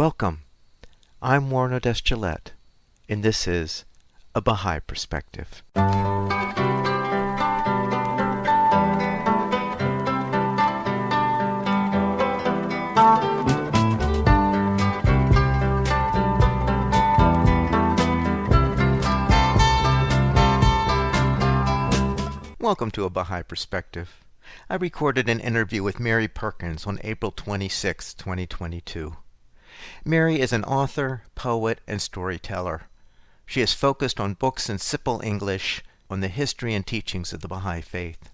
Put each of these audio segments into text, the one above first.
Welcome. I'm Warren Odess-Gillette, and this is A Baha'i Perspective. Welcome to A Baha'i Perspective. I recorded an interview with Mary Perkins on April 26, 2022. Mary is an author, poet, and storyteller. She is focused on books in simple English on the history and teachings of the Baha'i Faith.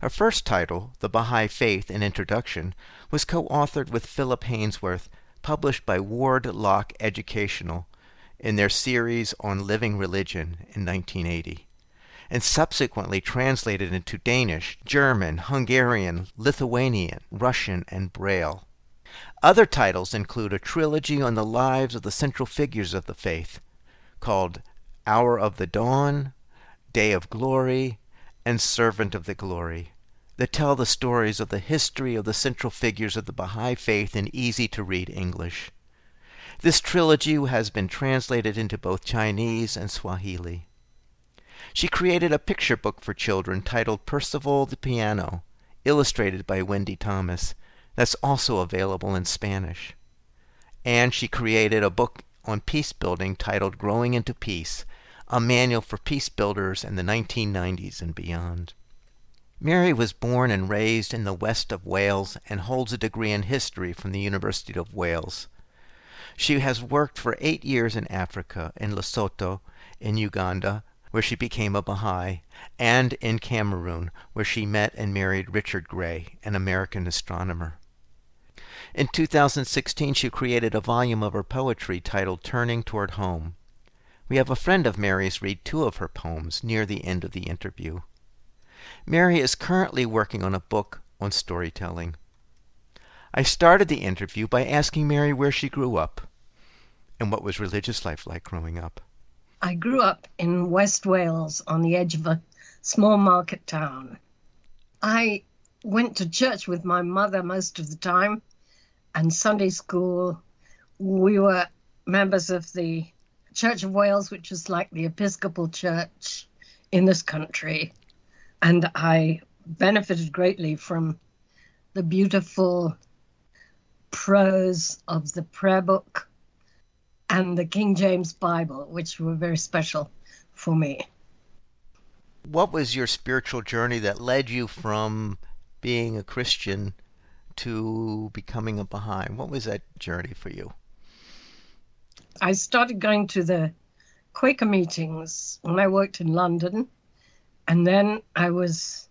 Her first title, The Baha'i Faith, an Introduction, was co-authored with Philip Hainsworth, published by Ward Lock Educational in their series on living religion in 1980, and subsequently translated into Danish, German, Hungarian, Lithuanian, Russian, and Braille. Other titles include a trilogy on the lives of the central figures of the faith, called Hour of the Dawn, Day of Glory, and Servant of the Glory, that tell the stories of the history of the central figures of the Baha'i Faith in easy-to-read English. This trilogy has been translated into both Chinese and Swahili. She created a picture book for children titled Percival the Piano, illustrated by Wendy Thomas, that's also available in Spanish. And she created a book on peace building titled Growing into Peace, a manual for peace builders in the 1990s and beyond. Mary was born and raised in the west of Wales and holds a degree in history from the University of Wales. She has worked for 8 years in Africa, in Lesotho, in Uganda, where she became a Baha'i, and in Cameroon, where she met and married Richard Gray, an American astronomer. In 2016, she created a volume of her poetry titled Turning Toward Home. We have a friend of Mary's read 2 of her poems near the end of the interview. Mary is currently working on a book on storytelling. I started the interview by asking Mary where she grew up and what was religious life like growing up. I grew up in West Wales on the edge of a small market town. I went to church with my mother most of the time, and Sunday school. We were members of the Church of Wales, which is like the Episcopal Church in this country. And I benefited greatly from the beautiful prose of the prayer book and the King James Bible, which were very special for me. What was your spiritual journey that led you from being a Christian to becoming a Baha'i? What was that journey for you? I started going to the Quaker meetings when I worked in London, and then I was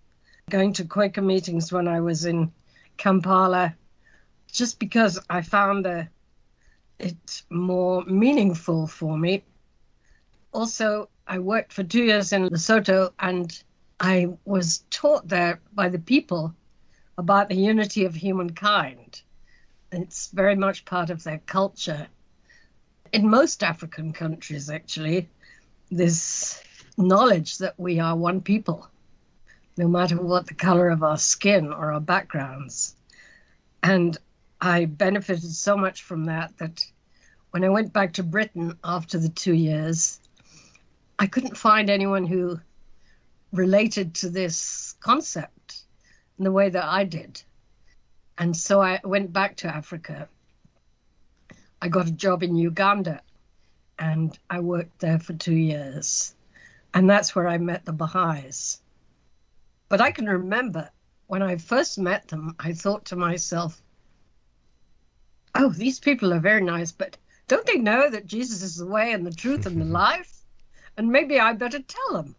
going to Quaker meetings when I was in Kampala, just because I found it more meaningful for me. Also, I worked for 2 years in Lesotho, and I was taught there by the people about the unity of humankind. It's very much part of their culture. In most African countries, actually, this knowledge that we are one people, no matter what the color of our skin or our backgrounds. And I benefited so much from that when I went back to Britain after the 2 years, I couldn't find anyone who related to this concept in the way that I did. And so I went back to Africa. I got a job in Uganda, and I worked there for 2 years. And that's where I met the Baha'is. But I can remember when I first met them, I thought to myself, oh, these people are very nice, but don't they know that Jesus is the way and the truth and the life? And maybe I better tell them.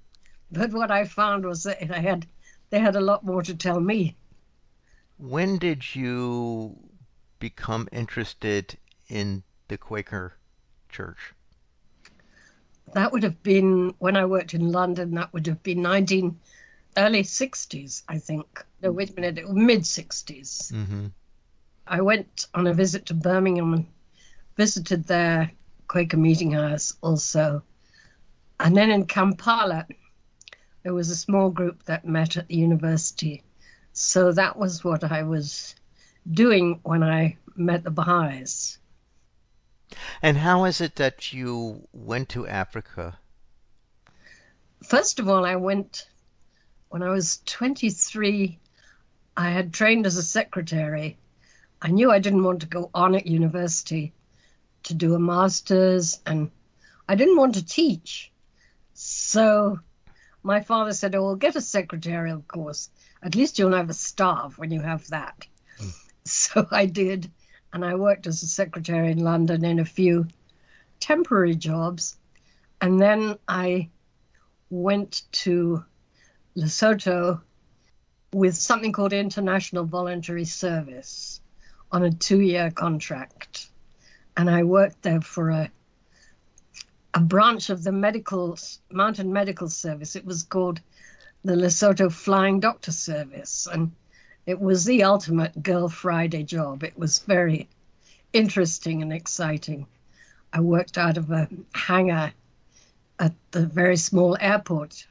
But what I found was that they had a lot more to tell me. When did you become interested in the Quaker church? That would have been when I worked in London. That would have been early 60s, I think. No, wait a minute, mid-60s. Mm-hmm. I went on a visit to Birmingham and visited their Quaker meeting house also. And then in Kampala, there was a small group that met at the university. So that was what I was doing when I met the Baha'is. And how is it that you went to Africa? First of all, I went when I was 23. I had trained as a secretary. I knew I didn't want to go on at university to do a master's, and I didn't want to teach. So my father said, oh, well, get a secretarial course. At least you'll never starve when you have that. So I did, and I worked as a secretary in London in a few temporary jobs. And then I went to Lesotho with something called International Voluntary Service on a 2-year contract. And I worked there for a branch of the Mountain Medical Service. It was called the Lesotho Flying Doctor Service. And it was the ultimate Girl Friday job. It was very interesting and exciting. I worked out of a hangar at the very small airport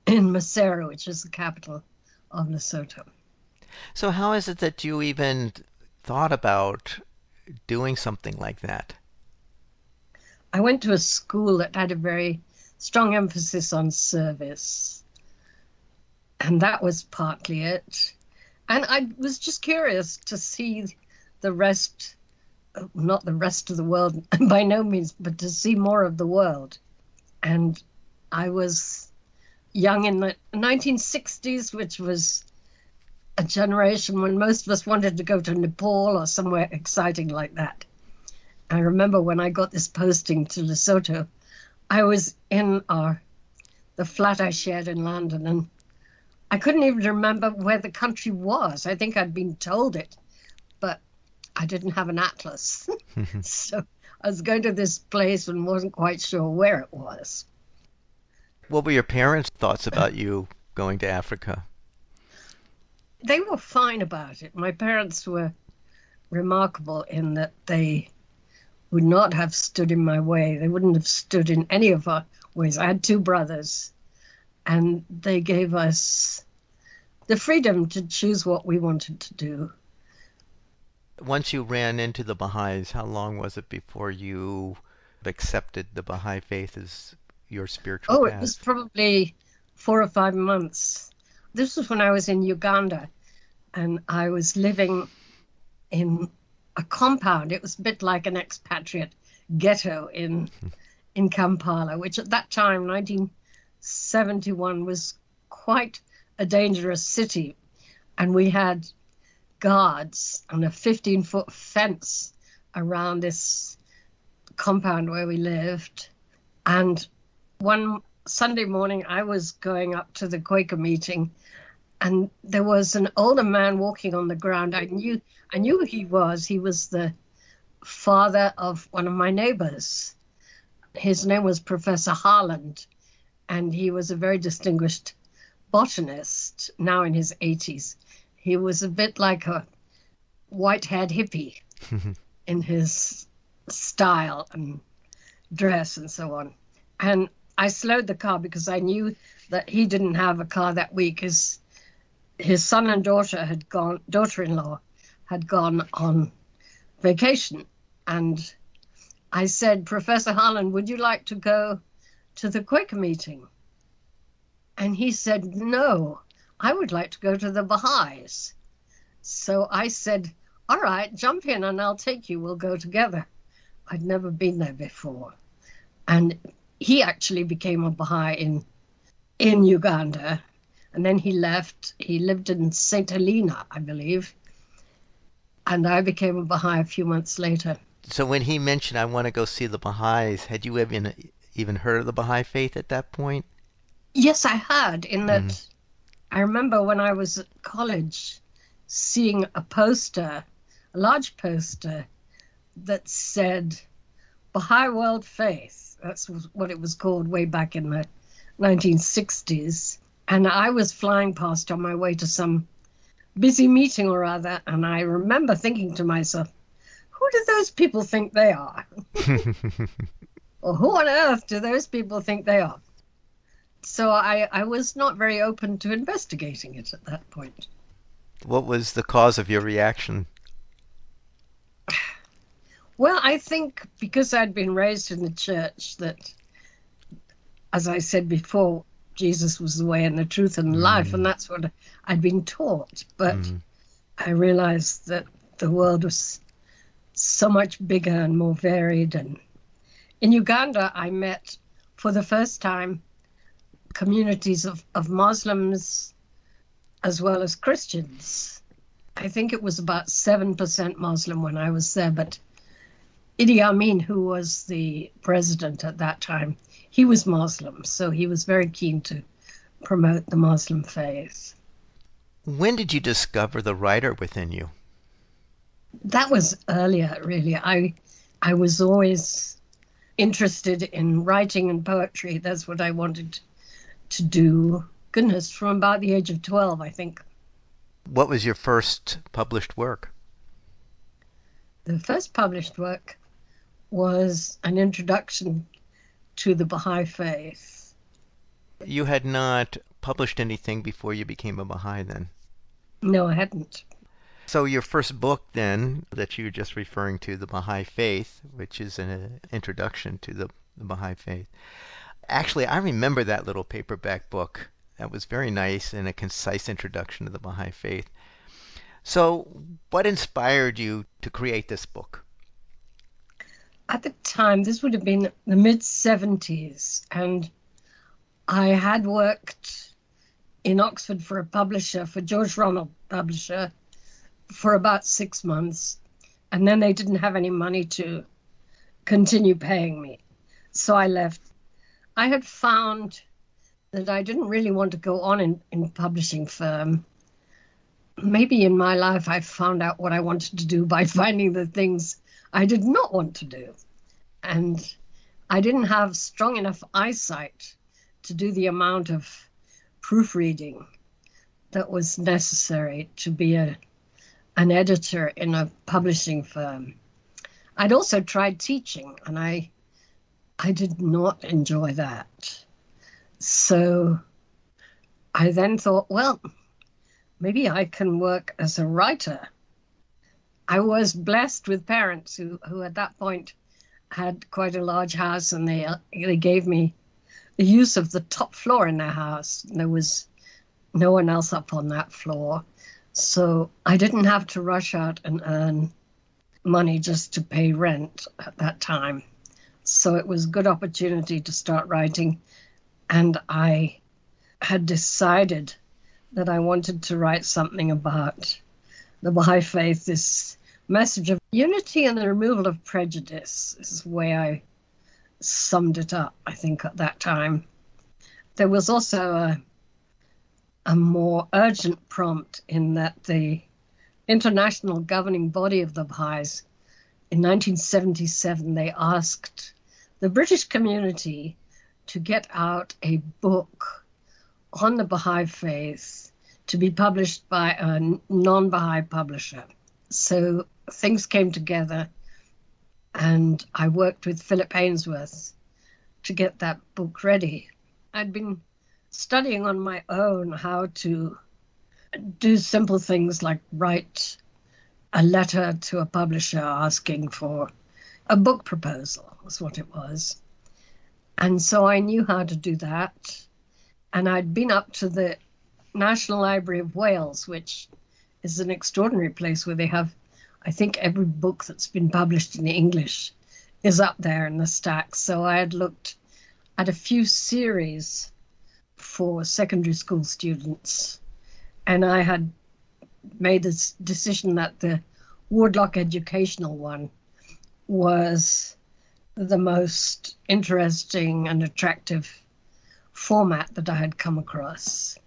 in Maseru, which is the capital of Lesotho. So how is it that you even thought about doing something like that? I went to a school that had a very strong emphasis on service, and that was partly it. And I was just curious to see the rest, not the rest of the world by no means, but to see more of the world. And I was young in the 1960s, which was a generation when most of us wanted to go to Nepal or somewhere exciting like that. I remember when I got this posting to Lesotho, I was in the flat I shared in London, and I couldn't even remember where the country was. I think I'd been told it, but I didn't have an atlas. So I was going to this place and wasn't quite sure where it was. What were your parents' thoughts about you going to Africa? They were fine about it. My parents were remarkable in that they would not have stood in my way. They wouldn't have stood in any of our ways. I had 2 brothers, and they gave us the freedom to choose what we wanted to do. Once you ran into the Baha'is, how long was it before you accepted the Baha'i Faith as your spiritual path? It was probably 4 or 5 months. This was when I was in Uganda, and I was living in a compound. It was a bit like an expatriate ghetto in Kampala, which at that time, 1971, was quite a dangerous city. And we had guards and a 15-foot fence around this compound where we lived. And one Sunday morning, I was going up to the Quaker meeting, and there was an older man walking on the ground. I knew who he was. He was the father of one of my neighbors. His name was Professor Harland, and he was a very distinguished botanist, now in his 80s. He was a bit like a white-haired hippie in his style and dress and so on. And I slowed the car because I knew that he didn't have a car that week. His son and daughter-in-law had gone on vacation. And I said, Professor Harlan, would you like to go to the Quaker meeting? And he said, no, I would like to go to the Baha'is. So I said, all right, jump in and I'll take you. We'll go together. I'd never been there before. And he actually became a Baha'i in Uganda. And then he left. He lived in St. Helena, I believe. And I became a Baha'i a few months later. So when he mentioned, I want to go see the Baha'is, had you even heard of the Baha'i Faith at that point? Yes, I had, in that I remember when I was at college seeing a poster, a large poster, that said Baha'i World Faith. That's what it was called way back in the 1960s. And I was flying past on my way to some busy meeting or other, and I remember thinking to myself, who do those people think they are? Or who on earth do those people think they are? So I was not very open to investigating it at that point. What was the cause of your reaction? Well, I think because I'd been raised in the church that, as I said before, Jesus was the way and the truth and life, and that's what I'd been taught. But I realized that the world was so much bigger and more varied. And in Uganda, I met for the first time communities of Muslims as well as Christians. I think it was about 7% Muslim when I was there, but Idi Amin, who was the president at that time, he was Muslim, so he was very keen to promote the Muslim faith. When did you discover the writer within you? That was earlier, really. I was always interested in writing and poetry. That's what I wanted to do. Goodness, from about the age of 12, I think. What was your first published work? The first published work was an introduction to the Baha'i Faith. You had not published anything before you became a Baha'i then? No, I hadn't. So your first book then, that you're just referring to, the Baha'i Faith, which is an introduction to the Baha'i Faith. Actually, I remember that little paperback book. That was very nice and a concise introduction to the Baha'i Faith. So what inspired you to create this book? At the time, this would have been the mid-70s, and I had worked in Oxford for a publisher, for George Ronald publisher, for about 6 months, and then they didn't have any money to continue paying me. So I left. I had found that I didn't really want to go on in publishing firm. Maybe in my life I found out what I wanted to do by finding the things I did not want to do. And I didn't have strong enough eyesight to do the amount of proofreading that was necessary to be an editor in a publishing firm. I'd also tried teaching, and I did not enjoy that. So I then thought, well, maybe I can work as a writer. I was blessed with parents who at that point had quite a large house, and they gave me the use of the top floor in their house. There was no one else up on that floor. So I didn't have to rush out and earn money just to pay rent at that time. So it was a good opportunity to start writing. And I had decided that I wanted to write something about the Baha'i Faith, this message of unity and the removal of prejudice is the way I summed it up, I think, at that time. There was also a more urgent prompt in that the international governing body of the Baha'is, in 1977, they asked the British community to get out a book on the Baha'i Faith to be published by a non-Baha'i publisher. So things came together, and I worked with Philip Hainsworth to get that book ready. I'd been studying on my own how to do simple things like write a letter to a publisher asking for a book proposal, was what it was. And so I knew how to do that. And I'd been up to the National Library of Wales, which is an extraordinary place where they have, I think, every book that's been published in English is up there in the stacks. So I had looked at a few series for secondary school students, and I had made this decision that the Wardlock educational one was the most interesting and attractive format that I had come across.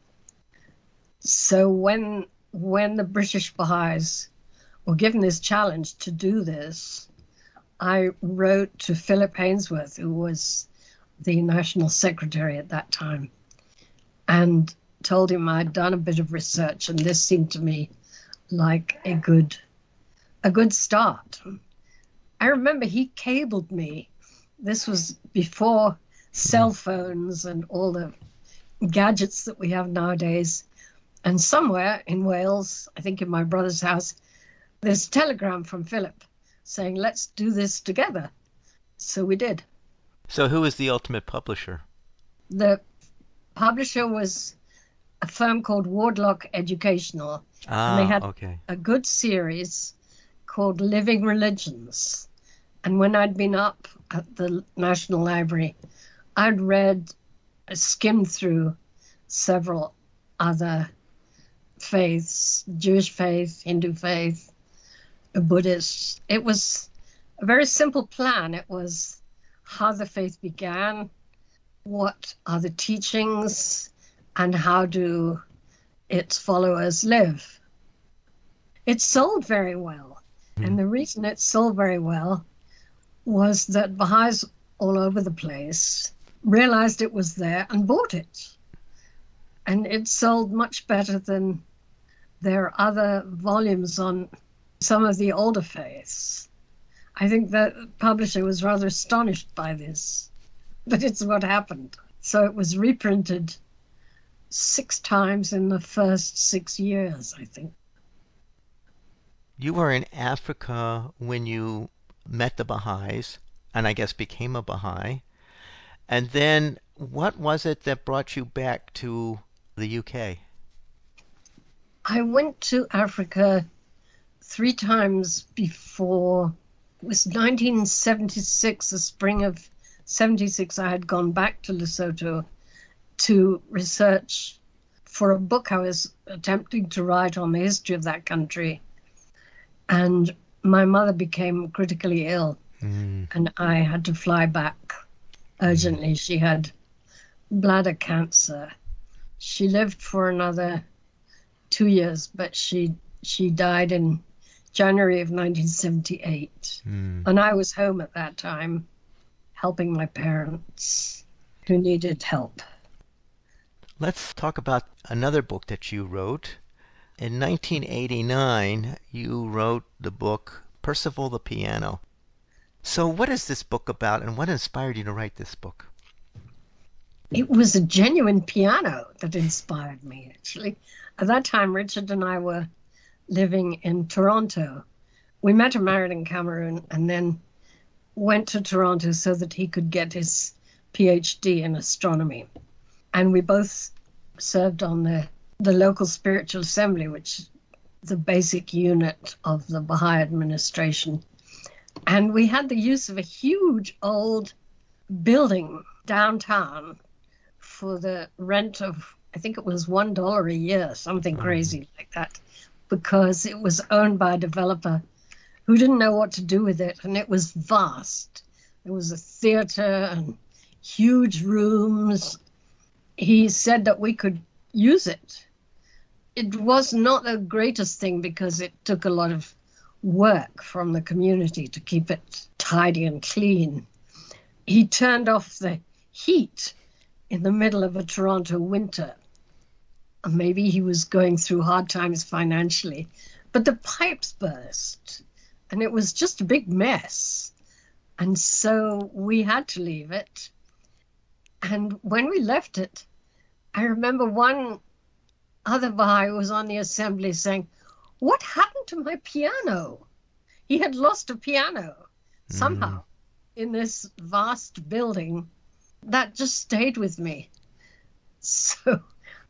So when the British Baha'is were given this challenge to do this, I wrote to Philip Hainsworth, who was the National Secretary at that time, and told him I'd done a bit of research, and this seemed to me like a good start. I remember he cabled me. This was before cell phones and all the gadgets that we have nowadays. And somewhere in Wales, I think in my brother's house, there's a telegram from Philip. saying, let's do this together. So we did. So who is the ultimate publisher? The publisher was a firm called Wardlock Educational. And they had a good series called Living Religions. And when I'd been up at the National Library, I'd skimmed through several other faiths, Jewish faith, Hindu faith, Buddhist. It was a very simple plan. It was how the faith began, what are the teachings, and how do its followers live. It sold very well. And the reason it sold very well was that Baha'is all over the place realized it was there and bought it. And it sold much better than their other volumes on some of the older faiths. I think the publisher was rather astonished by this, but it's what happened. So it was reprinted 6 times in the first 6 years, I think. You were in Africa when you met the Baha'is, and I guess became a Baha'i. And then what was it that brought you back to the UK? I went to Africa 3 times before. It was 1976, the spring of 76, I had gone back to Lesotho to research for a book I was attempting to write on the history of that country. And my mother became critically ill, and I had to fly back urgently. She had bladder cancer. She lived for another 2 years, but she died in January of 1978. And I was home at that time, helping my parents who needed help. Let's talk about another book that you wrote. In 1989, you wrote the book Percival the Piano. So what is this book about, and what inspired you to write this book? It was a genuine piano that inspired me, actually. At that time, Richard and I were living in Toronto. We met and married in Cameroon and then went to Toronto so that he could get his PhD in astronomy. And we both served on the local spiritual assembly, which is the basic unit of the Baha'i administration. And we had the use of a huge old building downtown for the rent of, I think it was $1 a year, something crazy like that, because it was owned by a developer who didn't know what to do with it, and it was vast. There was a theater and huge rooms. He said that we could use it. It was not the greatest thing because it took a lot of work from the community to keep it tidy and clean. He turned off the heat in the middle of a Toronto winter. Maybe he was going through hard times financially, but the pipes burst and it was just a big mess. And so we had to leave it. And when we left it, I remember one other Baha'i was on the assembly saying, "What happened to my piano?" He had lost a piano somehow in this vast building. That just stayed with me. So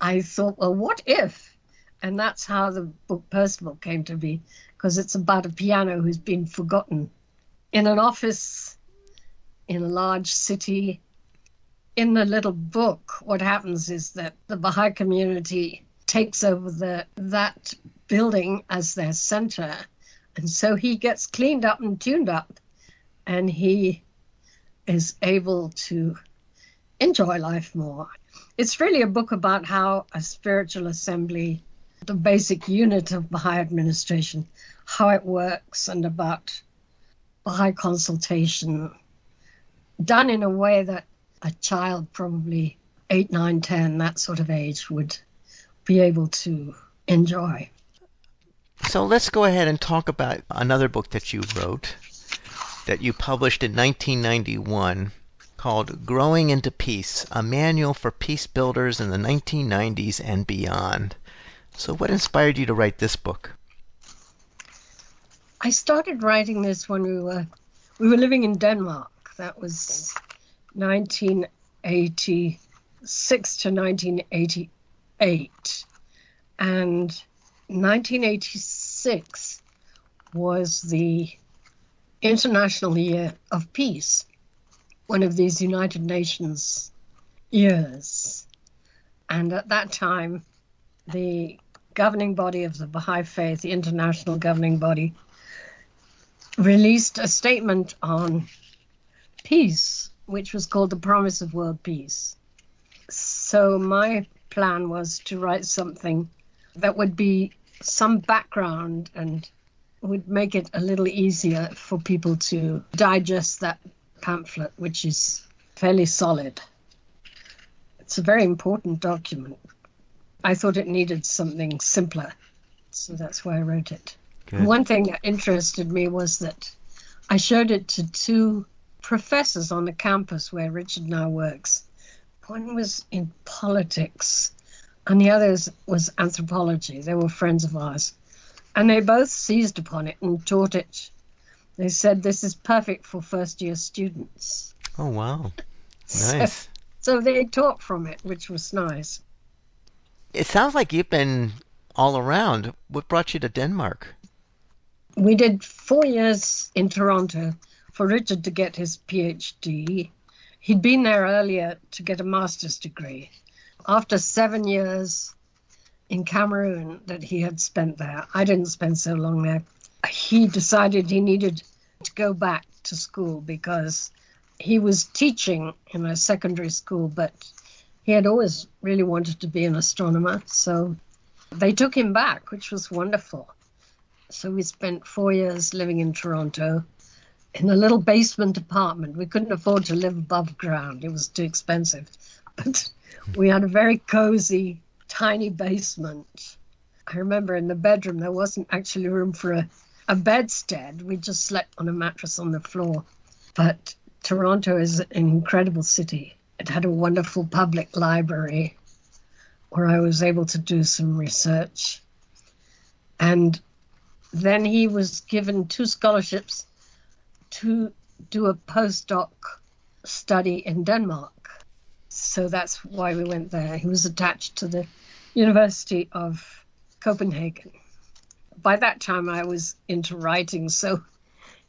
I thought, well, what if? And that's how the book Percival came to be, because it's about a piano who's been forgotten in an office in a large city. In the little book, what happens is that the Baha'i community takes over that building as their center. And so he gets cleaned up and tuned up, and he is able to enjoy life more. It's really a book about how a spiritual assembly, the basic unit of Baha'i administration, how it works, and about Baha'i consultation, done in a way that a child, probably 8, 9, 10, that sort of age, would be able to enjoy. So let's go ahead and talk about another book that you wrote that you published in 1991 called Growing into Peace, a manual for peace builders in the 1990s and beyond. So what inspired you to write this book? I started writing this when we were living in Denmark. That was 1986 to 1988. And 1986 was the International Year of Peace, one of these United Nations years. And at that time, the governing body of the Baha'i Faith, the international governing body, released a statement on peace, which was called the Promise of World Peace. So my plan was to write something that would be some background and would make it a little easier for people to digest that pamphlet, which is fairly solid. It's a very important document. I thought it needed something simpler, so that's why I wrote it. Good. One thing that interested me was that I showed it to two professors on the campus where Richard now works. One was in politics, and the other was anthropology. They were friends of ours. And they both seized upon it and taught it. They said, this is perfect for first-year students. Oh, wow. Nice. So they taught from it, which was nice. It sounds like you've been all around. What brought you to Denmark? We did 4 years in Toronto for Richard to get his PhD. He'd been there earlier to get a master's degree. After 7 years in Cameroon that he had spent there, I didn't spend so long there, he decided he needed to go back to school because he was teaching in a secondary school, but he had always really wanted to be an astronomer. So they took him back, which was wonderful. So we spent 4 years living in Toronto in a little basement apartment. We couldn't afford to live above ground. It was too expensive. But we had a very cozy, tiny basement. I remember in the bedroom, there wasn't actually room for a bedstead. We just slept on a mattress on the floor. But Toronto is an incredible city. It had a wonderful public library where I was able to do some research. And then he was given 2 scholarships to do a postdoc study in Denmark. So that's why we went there. He was attached to the University of Copenhagen. By that time, I was into writing, so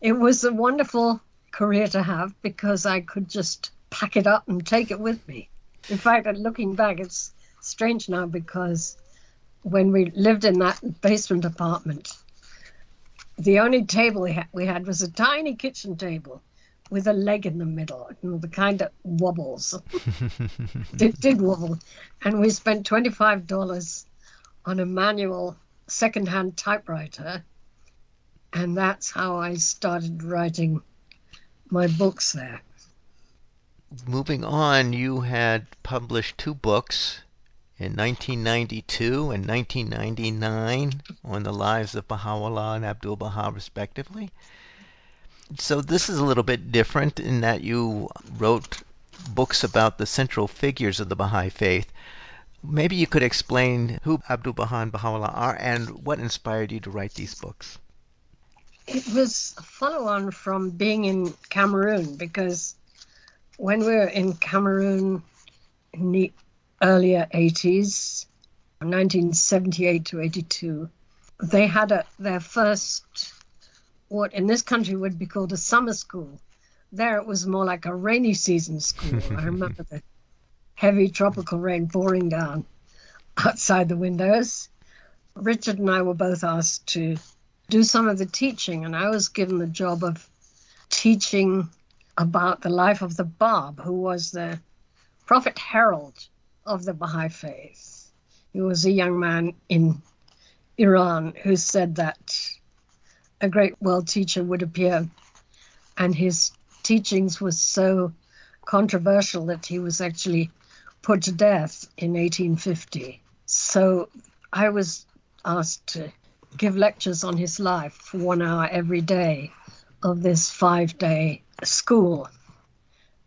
it was a wonderful career to have because I could just pack it up and take it with me. In fact, looking back, it's strange now because when we lived in that basement apartment, the only table we had was a tiny kitchen table with a leg in the middle, the kind that wobbles. It did wobble. And we spent $25 on a manual second-hand typewriter. And that's how I started writing my books there. Moving on, you had published 2 books in 1992 and 1999 on the lives of Baha'u'llah and Abdul-Baha, respectively. So this is a little bit different in that you wrote books about the central figures of the Baha'i Faith. Maybe you could explain who Abdul-Baha and Baha'u'llah are and what inspired you to write these books. It was a follow-on from being in Cameroon, because when we were in Cameroon in the earlier 80s, 1978 to 82, they had their first, what in this country would be called a summer school. There it was more like a rainy season school. I remember the heavy tropical rain pouring down outside the windows. Richard and I were both asked to do some of the teaching, and I was given the job of teaching about the life of the Bab, who was the prophet herald of the Baha'i Faith. He was a young man in Iran who said that a great world teacher would appear, and his teachings were so controversial that he was actually put to death in 1850. So I was asked to give lectures on his life for 1 hour every day of this 5-day school.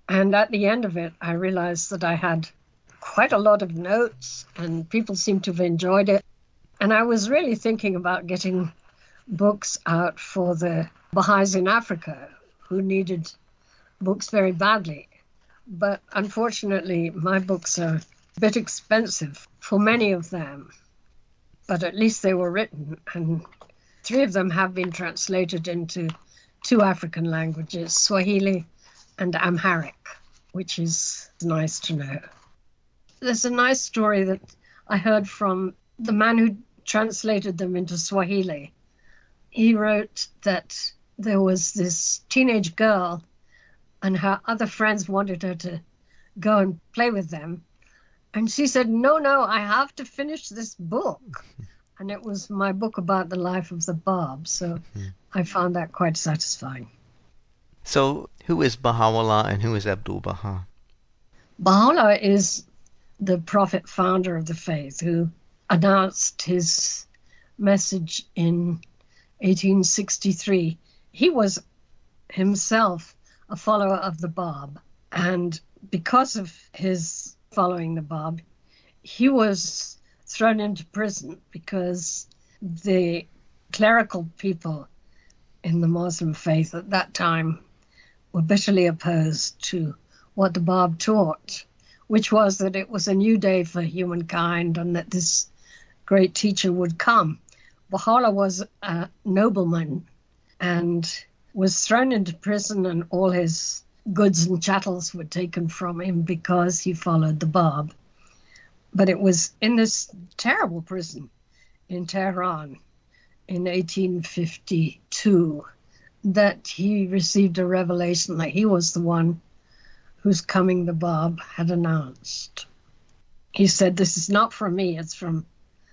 And at the end of it, I realized that I had quite a lot of notes and people seemed to have enjoyed it. And I was really thinking about getting books out for the Baha'is in Africa who needed books very badly. But unfortunately, my books are a bit expensive for many of them. But at least they were written, and 3 of them have been translated into 2 African languages, Swahili and Amharic, which is nice to know. There's a nice story that I heard from the man who translated them into Swahili. He wrote that there was this teenage girl and her other friends wanted her to go and play with them. And she said, no, I have to finish this book. And it was my book about the life of the Bab. So I found that quite satisfying. So who is Baha'u'llah and who is Abdul-Baha? Baha'u'llah is the prophet founder of the faith who announced his message in 1863. He was himself a follower of the Bab, and because of his following the Bab, he was thrown into prison because the clerical people in the Muslim faith at that time were bitterly opposed to what the Bab taught, which was that it was a new day for humankind and that this great teacher would come. Baha'u'llah was a nobleman and was thrown into prison, and all his goods and chattels were taken from him because he followed the Bab. But it was in this terrible prison in Tehran in 1852 that he received a revelation that he was the one whose coming the Bab had announced. He said, this is not from me, it's from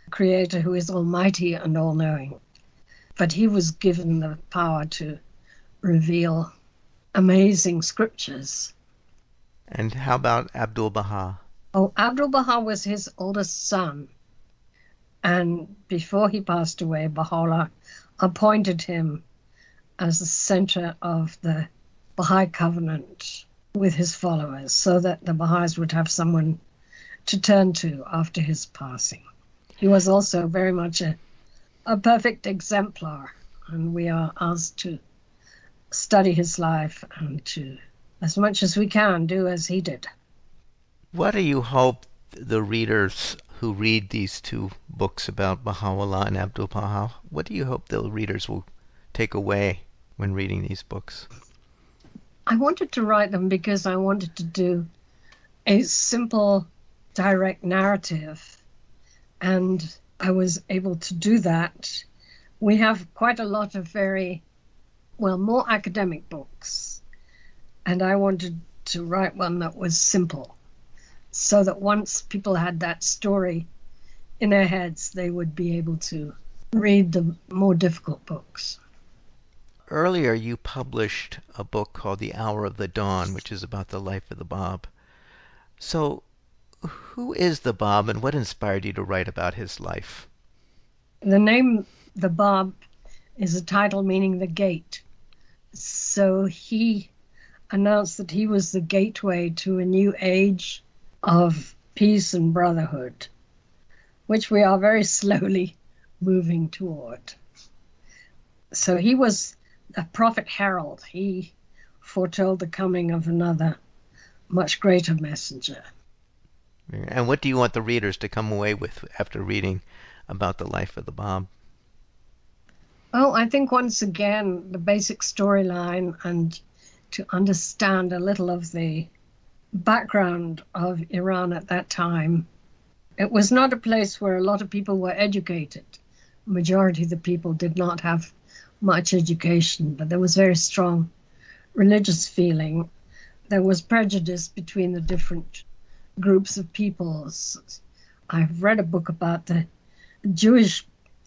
the Creator who is almighty and all-knowing. But he was given the power to reveal amazing scriptures. And how about Abdul-Baha? Oh, Abdul-Baha was his oldest son. And before he passed away, Baha'u'llah appointed him as the center of the Baha'i covenant with his followers, so that the Baha'is would have someone to turn to after his passing. He was also very much a perfect exemplar, and we are asked to study his life and to, as much as we can, do as he did. What do you hope the readers who read these 2 books about Baha'u'llah and Abdul-Baha, what do you hope the readers will take away when reading these books? I wanted to write them because I wanted to do a simple, direct narrative, and I was able to do that. We have quite a lot of more academic books, and I wanted to write one that was simple, so that once people had that story in their heads, they would be able to read the more difficult books. Earlier, you published a book called The Hour of the Dawn, which is about the life of the Bab. So, who is the Bab, and what inspired you to write about his life? The name, the Bab, is a title meaning the gate. So he announced that he was the gateway to a new age of peace and brotherhood, which we are very slowly moving toward. So he was a prophet herald. He foretold the coming of another, much greater messenger. And what do you want the readers to come away with after reading about the life of the Bab? Well, I think once again, the basic storyline and to understand a little of the background of Iran at that time. It was not a place where a lot of people were educated. The majority of the people did not have much education, but there was very strong religious feeling. There was prejudice between the different groups of peoples. I've read a book about the Jewish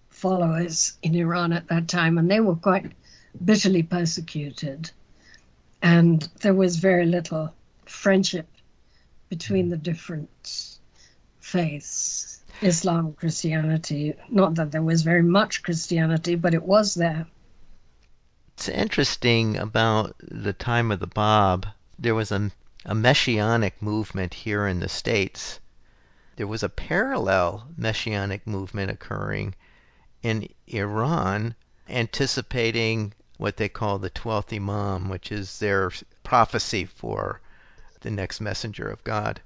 followers in Iran at that time, and they were quite bitterly persecuted. And there was very little friendship between the different faiths, Islam, Christianity. Not that there was very much Christianity, but it was there. It's interesting about the time of the Bab. There was a messianic movement here in the States. There was a parallel messianic movement occurring in Iran anticipating what they call the 12th Imam, which is their prophecy for the next messenger of God.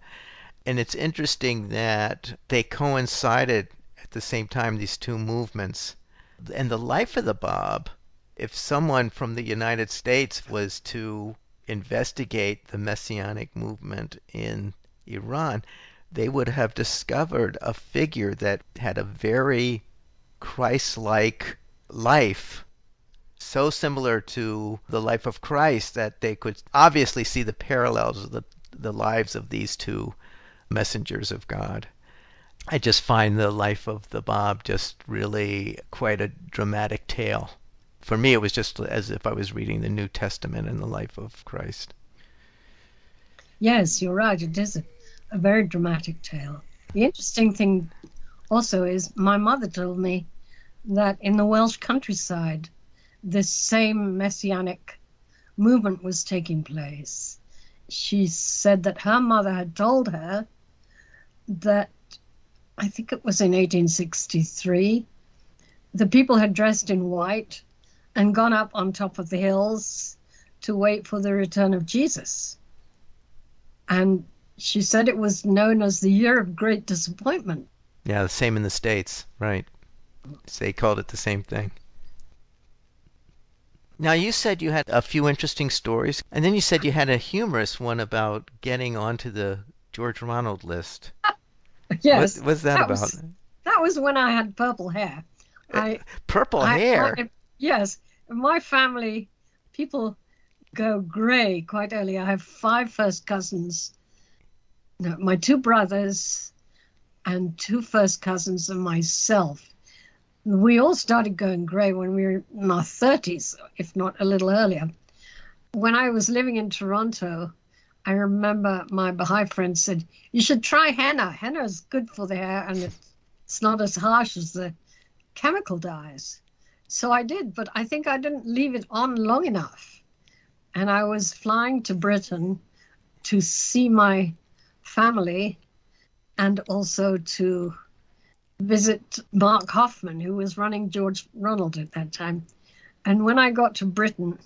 And it's interesting that they coincided at the same time, these two movements. And the life of the Bab, if someone from the United States was to investigate the Messianic movement in Iran, they would have discovered a figure that had a very Christ-like life, so similar to the life of Christ that they could obviously see the parallels of the lives of these two messengers of God. I just find the life of the Bab just really quite a dramatic tale. For me, it was just as if I was reading the New Testament in the life of Christ. Yes, you're right. It is a very dramatic tale. The interesting thing also is my mother told me that in the Welsh countryside, this same messianic movement was taking place. She said that her mother had told her that, I think it was in 1863, the people had dressed in white and gone up on top of the hills to wait for the return of Jesus. And she said it was known as the year of great disappointment. Yeah, the same in the States, right? They called it the same thing. Now, you said you had a few interesting stories, and then you said you had a humorous one about getting onto the George Ronald list. Yes. What's that about? That was when I had purple hair. Purple hair? Yes. In my family, people go gray quite early. I have 5 first cousins. No, my 2 brothers and 2 first cousins and myself. We all started going gray when we were in our 30s, if not a little earlier. When I was living in Toronto, I remember my Baha'i friend said, you should try henna. Henna is good for the hair and it's not as harsh as the chemical dyes. So I did, but I think I didn't leave it on long enough. And I was flying to Britain to see my family and also to visit Mark Hoffman, who was running George Ronald at that time. And when I got to Britain,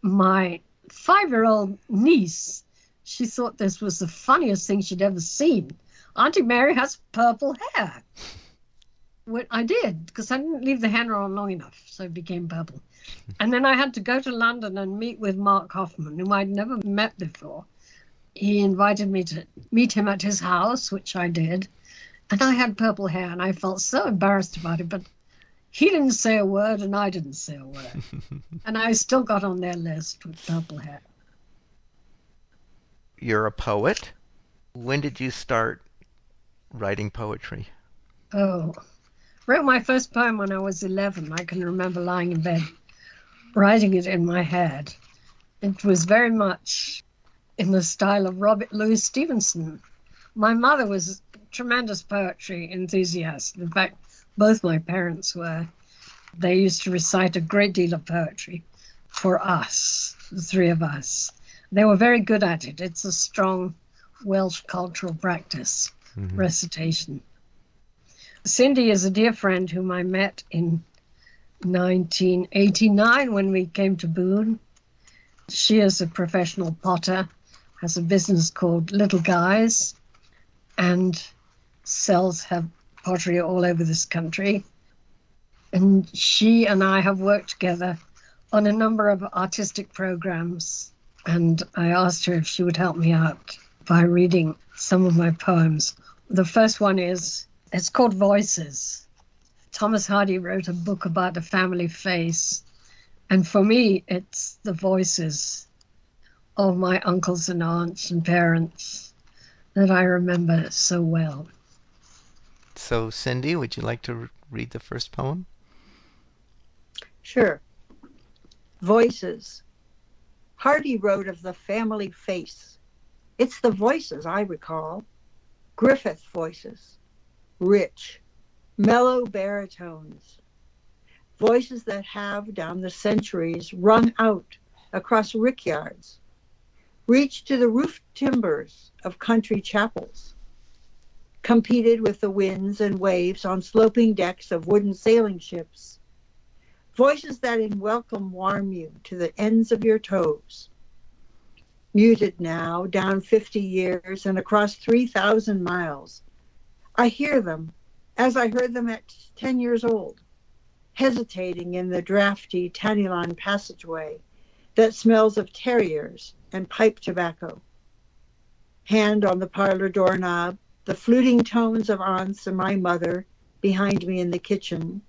my 5-year-old niece, she thought this was the funniest thing she'd ever seen. Auntie Mary has purple hair. Well, I did, because I didn't leave the henna on long enough, so it became purple. And then I had to go to London and meet with Mark Hoffman, whom I'd never met before. He invited me to meet him at his house, which I did. And I had purple hair, and I felt so embarrassed about it, but he didn't say a word, and I didn't say a word. And I still got on their list with purple hair. You're a poet. When did you start writing poetry? Oh, wrote my first poem when I was 11. I can remember lying in bed, writing it in my head. It was very much in the style of Robert Louis Stevenson. My mother was a tremendous poetry enthusiast. In fact, both my parents were. They used to recite a great deal of poetry for us, the 3 of us. They were very good at it. It's a strong Welsh cultural practice, recitation. Cindy is a dear friend whom I met in 1989 when we came to Boone. She is a professional potter, has a business called Little Guys, and sells her pottery all over this country. And she and I have worked together on a number of artistic programs. And I asked her if she would help me out by reading some of my poems. The first one it's called Voices. Thomas Hardy wrote a book about the family face. And for me, it's the voices of my uncles and aunts and parents that I remember so well. So, Cindy, would you like to read the first poem? Sure. Voices. Hardy wrote of the family face. It's the voices I recall. Griffith voices. Rich, mellow baritones. Voices that have, down the centuries, rung out across rickyards, reached to the roof timbers of country chapels, competed with the winds and waves on sloping decks of wooden sailing ships, voices that in welcome warm you to the ends of your toes. Muted now, down 50 years and across 3,000 miles, I hear them as I heard them at 10 years old, hesitating in the drafty Tannilan passageway that smells of terriers and pipe tobacco. Hand on the parlor doorknob, the fluting tones of aunts and my mother behind me in the kitchen.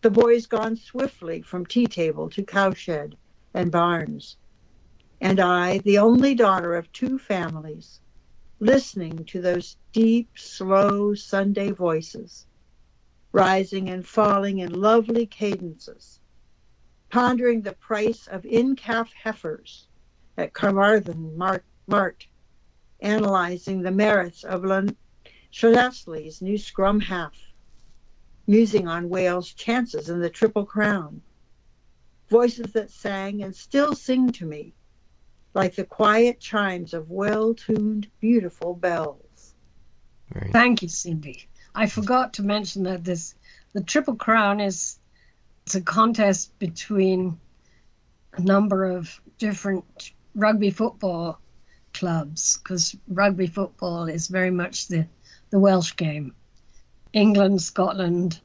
The boys gone swiftly from tea table to cowshed and barns. And I, the only daughter of two families, listening to those deep, slow Sunday voices, rising and falling in lovely cadences, pondering the price of in-calf heifers at Carmarthen Mart, analyzing the merits of Shalasley's new scrum half, musing on Wales' chances in the Triple Crown, voices that sang and still sing to me like the quiet chimes of well-tuned, beautiful bells. Right. Thank you, Cindy. I forgot to mention that the Triple Crown it's a contest between a number of different rugby football clubs, because rugby football is very much the Welsh game. England, Scotland,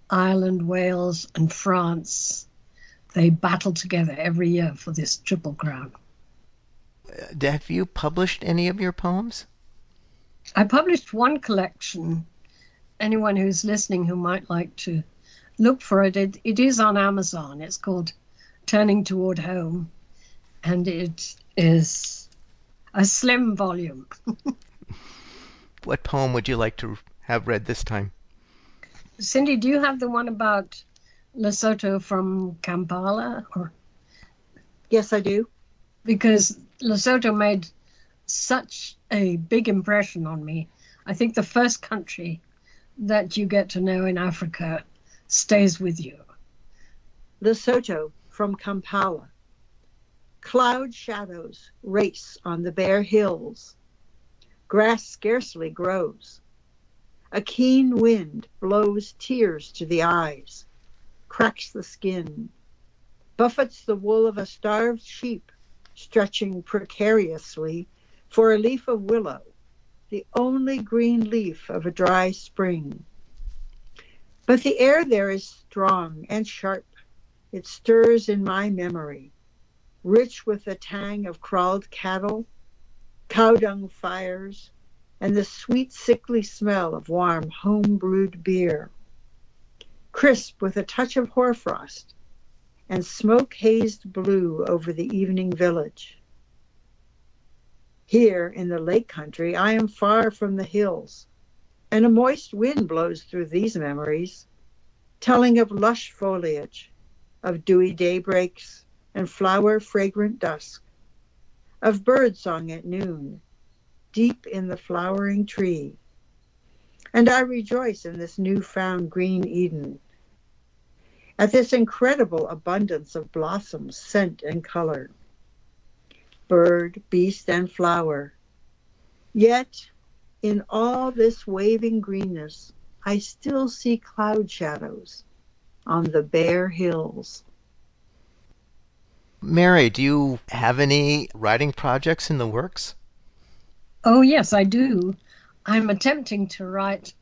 Ireland, Wales, and France, they battle together every year for this Triple Crown. Have you published any of your poems? I published one collection. Anyone who's listening who might like to look for it, it is on Amazon. It's called Turning Toward Home, and it is a slim volume. What poem would you like to have read this time? Cindy, do you have the one about Lesotho from Kampala? Yes, I do. Because Lesotho made such a big impression on me. I think the first country that you get to know in Africa stays with you. Lesotho from Kampala. Cloud shadows race on the bare hills. Grass scarcely grows. A keen wind blows tears to the eyes, cracks the skin, buffets the wool of a starved sheep, stretching precariously for a leaf of willow, the only green leaf of a dry spring. But the air there is strong and sharp. It stirs in my memory, rich with the tang of crawled cattle, cow dung fires, and the sweet sickly smell of warm home-brewed beer. Crisp with a touch of hoarfrost, and smoke-hazed blue over the evening village. Here in the lake country, I am far from the hills, and a moist wind blows through these memories, telling of lush foliage, of dewy daybreaks and flower-fragrant dusk, of birdsong at noon, deep in the flowering tree. And I rejoice in this new-found green Eden, at this incredible abundance of blossoms, scent, and color, bird, beast, and flower. Yet, in all this waving greenness, I still see cloud shadows on the bare hills. Mary, do you have any writing projects in the works? Oh, yes, I do. I'm attempting to write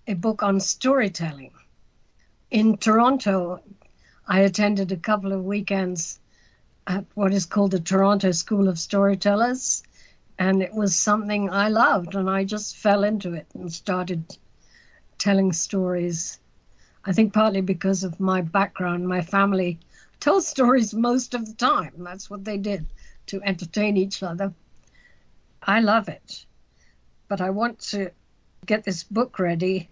a book on storytelling. In Toronto, I attended a couple of weekends at what is called the Toronto School of Storytellers, and it was something I loved, and I just fell into it and started telling stories. I think partly because of my background, my family told stories most of the time. That's what they did to entertain each other. I love it, but I want to get this book ready.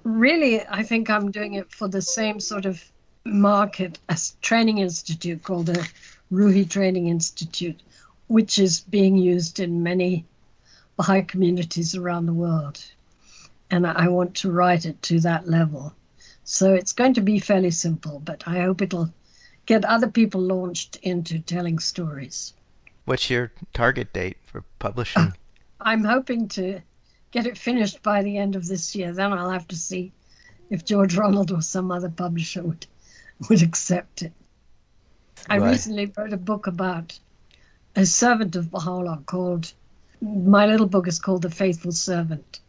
Really, I think I'm doing it for the same sort of market as training institute called the Ruhi Training Institute, which is being used in many Baha'i communities around the world. And I want to write it to that level. So it's going to be fairly simple, but I hope it'll get other people launched into telling stories. What's your target date for publishing? I'm hoping to get it finished by the end of this year. Then I'll have to see if George Ronald or some other publisher would would accept it. I Right. recently wrote a book about a servant of Baha'u'llah my little book is called The Faithful Servant,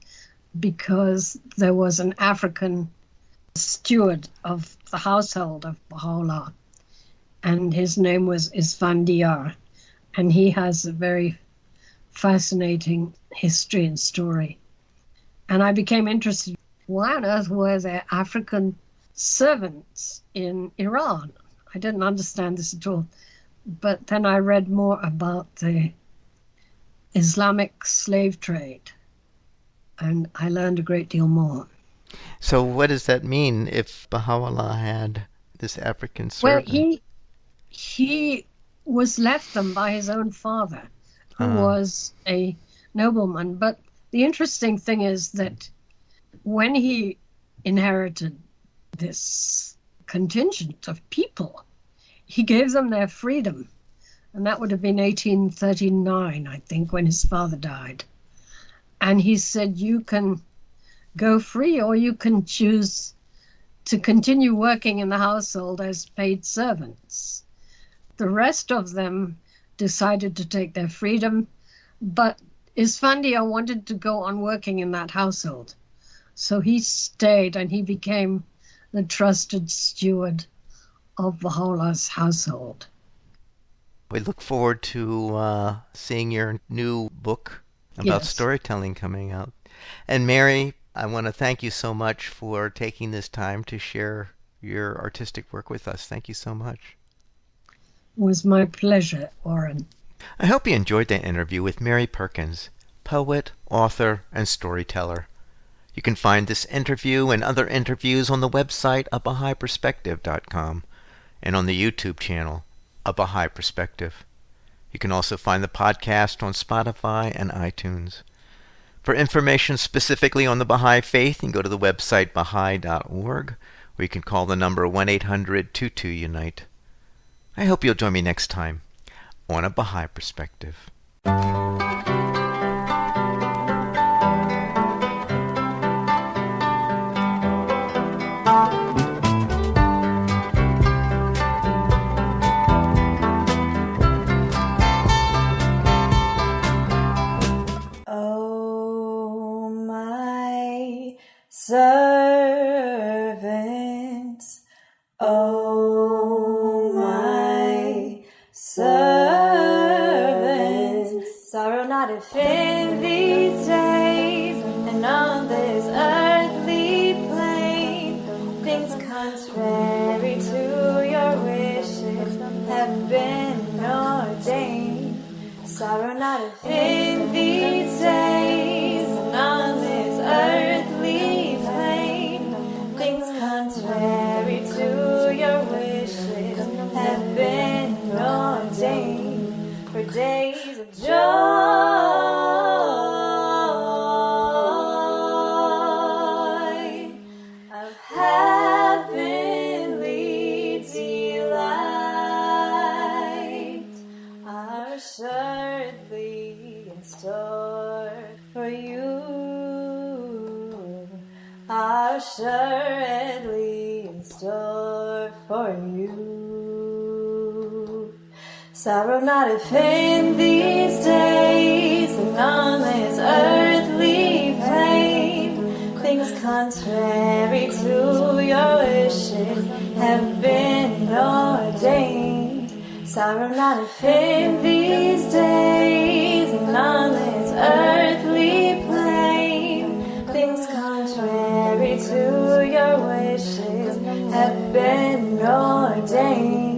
because there was an African steward of the household of Baha'u'llah, and his name was Isfandiar, and he has a very fascinating history and story. And I became interested, why on earth were there African servants in Iran? I didn't understand this at all. But then I read more about the Islamic slave trade, and I learned a great deal more. So what does that mean if Baha'u'llah had this African Well, servant? he was left them by his own father, who was a nobleman. But the interesting thing is that when he inherited this contingent of people, he gave them their freedom. And that would have been 1839, I think, when his father died. And he said, you can go free, or you can choose to continue working in the household as paid servants. The rest of them decided to take their freedom, but Isfandiar wanted to go on working in that household. So he stayed, and he became the trusted steward of Baha'u'llah's household. We look forward to seeing your new book about Yes. storytelling coming out. And Mary, I want to thank you so much for taking this time to share your artistic work with us. Thank you so much. It was my pleasure, Warren. I hope you enjoyed that interview with Mary Perkins, poet, author, and storyteller. You can find this interview and other interviews on the website Baha'iPerspective.com and on the YouTube channel, A Baha'i Perspective. You can also find the podcast on Spotify and iTunes. For information specifically on the Baha'i Faith, you can go to the website Baha'i.org, or you can call the number 1-800-22-UNITE. I hope you'll join me next time on A Baha'i Perspective. Oh, my servants, oh, my servants, sorrow not if in these days and on this earthly plane things contrary to your wishes have been ordained. Sorrow not if in these days and on this earthly plane things contrary to your wishes have been ordained. For days of joy, of heavenly delight are assuredly in store for you, are assuredly in store for you. Sorrow not if in these days and on this earthly plane things contrary to your wishes have been ordained. Sorrow not if in these days and on this earthly plane things contrary to your wishes have been ordained.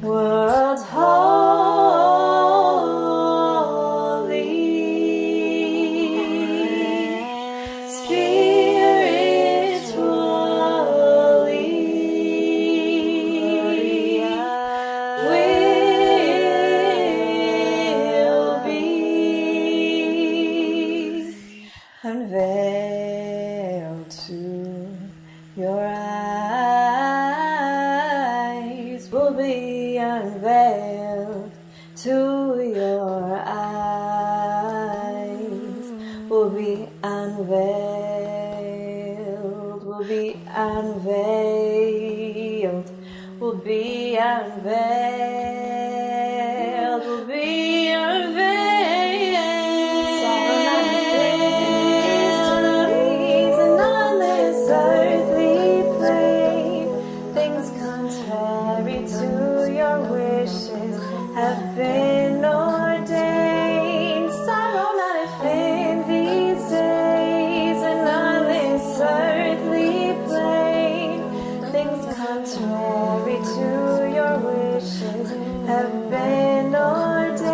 World's holy spiritually will be unveiled to your eyes, will be unveiled to your eyes, will be unveiled, will be unveiled, be unveiled, will be unveiled. Sorrow not on this earthly plane. Things contrary to your wishes have been ordained. Sorrow not if in these days and on this earthly plane. Things contrary to your wishes have been ordained.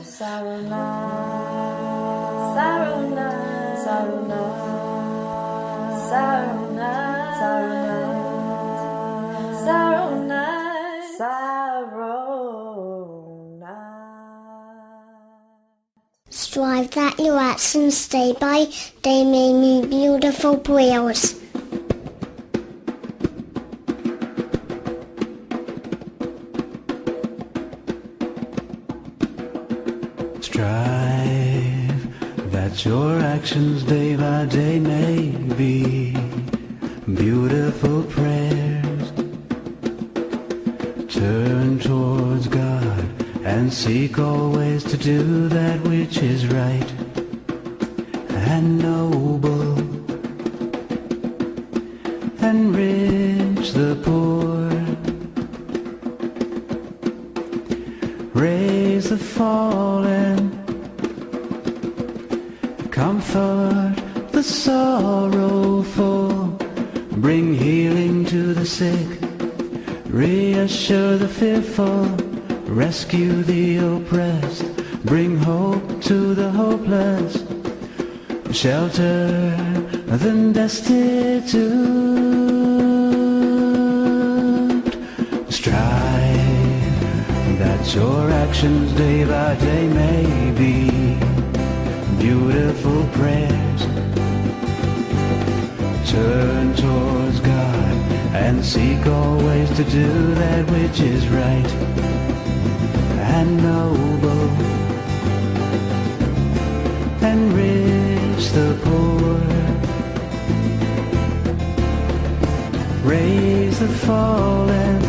Sorrow not, sorrow not, sorrow not, sorrow not, sorrow not, sorrow not, sorrow not. Strive that your actions day by day may be beautiful prayers. Strive that your actions day by day may be beautiful prayers. Turn towards God and seek always to do that which is right and noble, enrich the poor, raise the fallen, comfort the sorrowful, bring healing to the sick, reassure the fearful, rescue the oppressed, bring hope to the hopeless, shelter the destitute. Strive that your actions day by day may be beautiful prayers. Turn towards God and seek always to do that which is right and noble, enrich the poor, raise the fallen,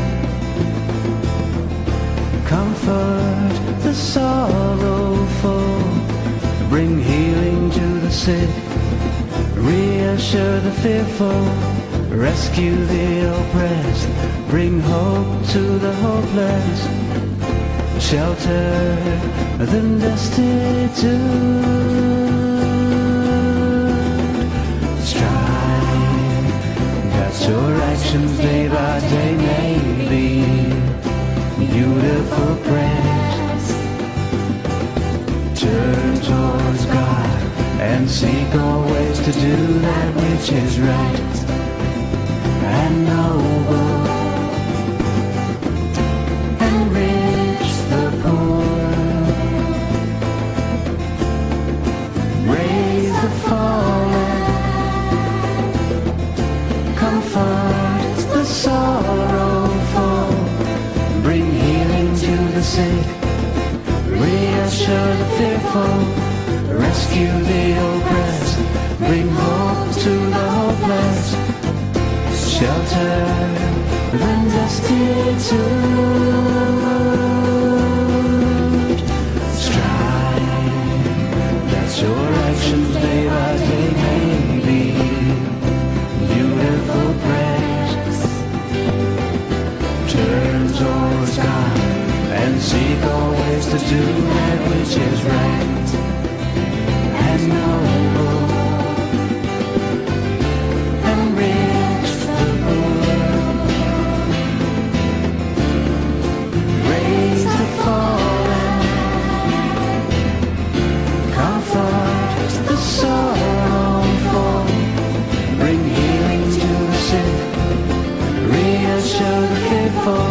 comfort the sorrowful, bring healing to the sick, reassure the fearful, rescue the oppressed, bring hope to the hopeless, shelter the destitute. Strive that your actions day by day may be beautiful prayers. Turn towards God and seek always to do that which is right and noble, enrich the poor, raise the fallen, comfort the sorrowful, bring healing to the sick, reassure the fearful, rescue the oppressed, bring hope to the hopeless, shelter the destitute. Strive that your actions day by day may be beautiful prayers. Turn towards God and seek always to do that which is right and noble, enrich the poor, raise the fallen, comfort the sorrowful, bring healing to the sick, reassure the fearful,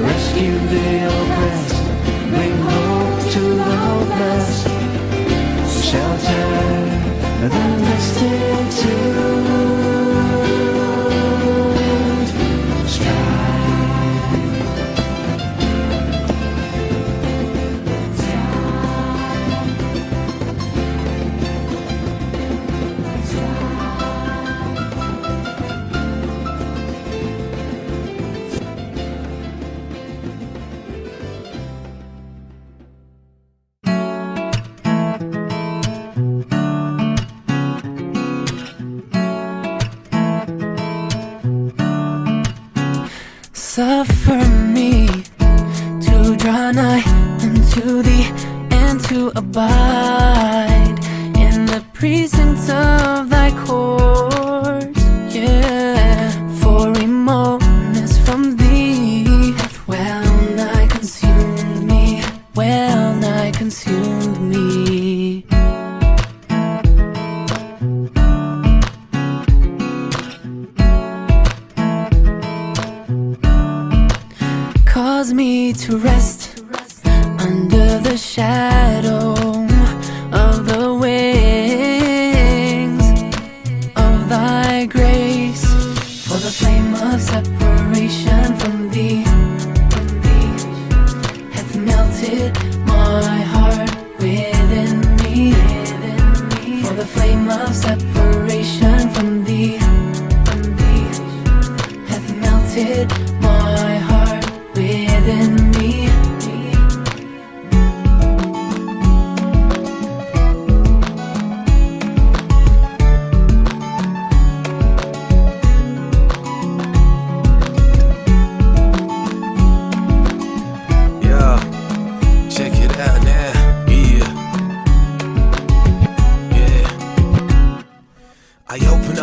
rescue the oppressed, bring hope to the hopeless, shelter nigh unto thee, and to abide in the precincts of thy court. Yeah, for remoteness from thee hath well nigh consumed me, well nigh consumed me. Cause me to rest under the shadow of the wings of thy grace. For the flame of separation from thee hath melted my heart within me. For the flame of separation from thee hath melted my heart within me.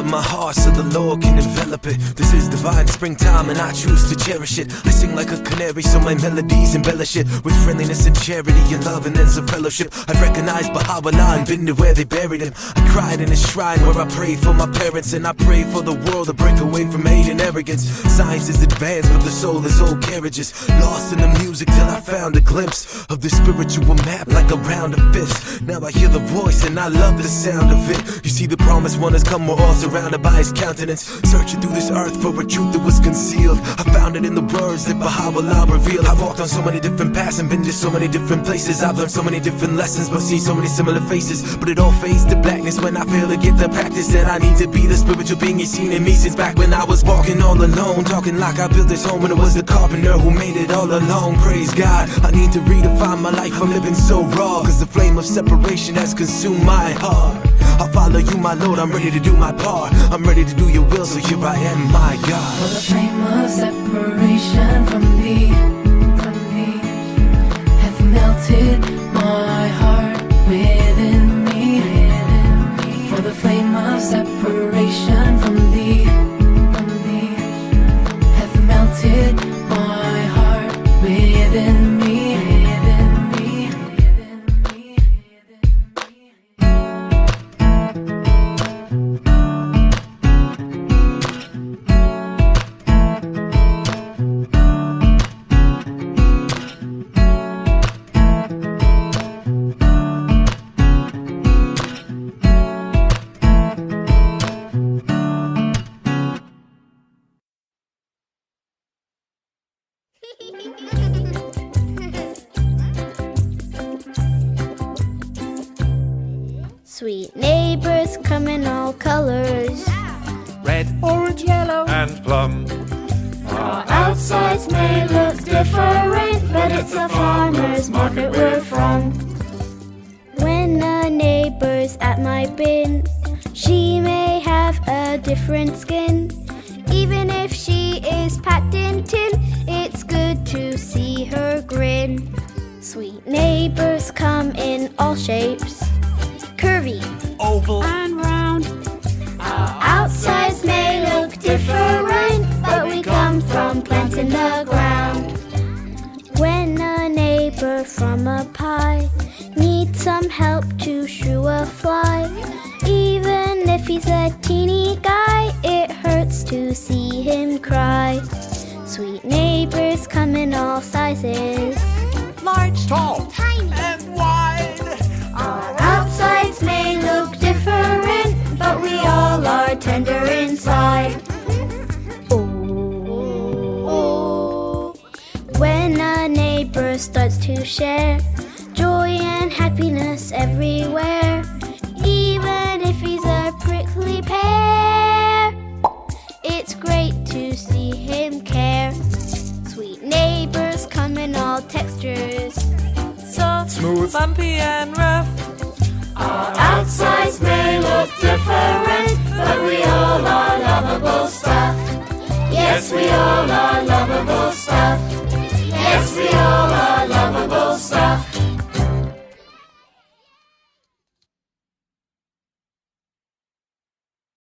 My heart so the Lord can envelop it. This is divine springtime and I choose to cherish it. I sing like a canary so my melodies embellish it with friendliness and charity and love and then some fellowship. I've recognized Baha'u'llah and been to where they buried him. I cried in his shrine where I prayed for my parents, and I pray for the world to break away from hate and arrogance. Science is advanced but the soul is old carriages. Lost in the music till I found a glimpse of the spiritual map like a round of fifths. Now I hear the voice and I love the sound of it. You see the promised one has come, we're all surrounded by his countenance, searching through this earth for a truth that was concealed. I found it in the words that Baha'u'llah revealed. I've walked on so many different paths and been to so many different places. I've learned so many different lessons but seen so many similar faces. But it all fades to blackness when I fail to get the practice that I need to be the spiritual being you've seen in me since back when I was walking all alone, talking like I built this home and it was the carpenter who made it all alone. Praise God, I need to redefine my life. I'm living so raw cause the flame of separation has consumed my heart. I'll follow you, my Lord, I'm ready to do my part. I'm ready to do your will, so here I am, my God. For the flame of separation from thee hath melted my heart within me. For the flame of separation from thee hath melted my heart within me. Sweet neighbors come in all colors, red, orange, yellow, and plum. Our outsides may look different, but it's the farmer's market we're from. When a neighbor's at my bin, she may have a different skin. Even if she is packed in tin, it's good to see her grin. Sweet neighbors come in all shapes, curvy, oval, and round. Our outsides may look different, but we come from plants in the ground. When a neighbor from a pie needs some help to shoo a fly, even if he's a teeny guy, it hurts to see him cry. Sweet neighbors come in all sizes, large, tall, tiny, and wide. Our outsides may look different, but we all are tender inside. Oh. When a neighbor starts to share joy and happiness everywhere, even if he's a prickly pear, it's great to see him care. Sweet neighbors come in all textures, soft, smooth, bumpy, and rough. Our outsides may look different, but we all are lovable stuff. Yes, we all are lovable stuff. Yes, we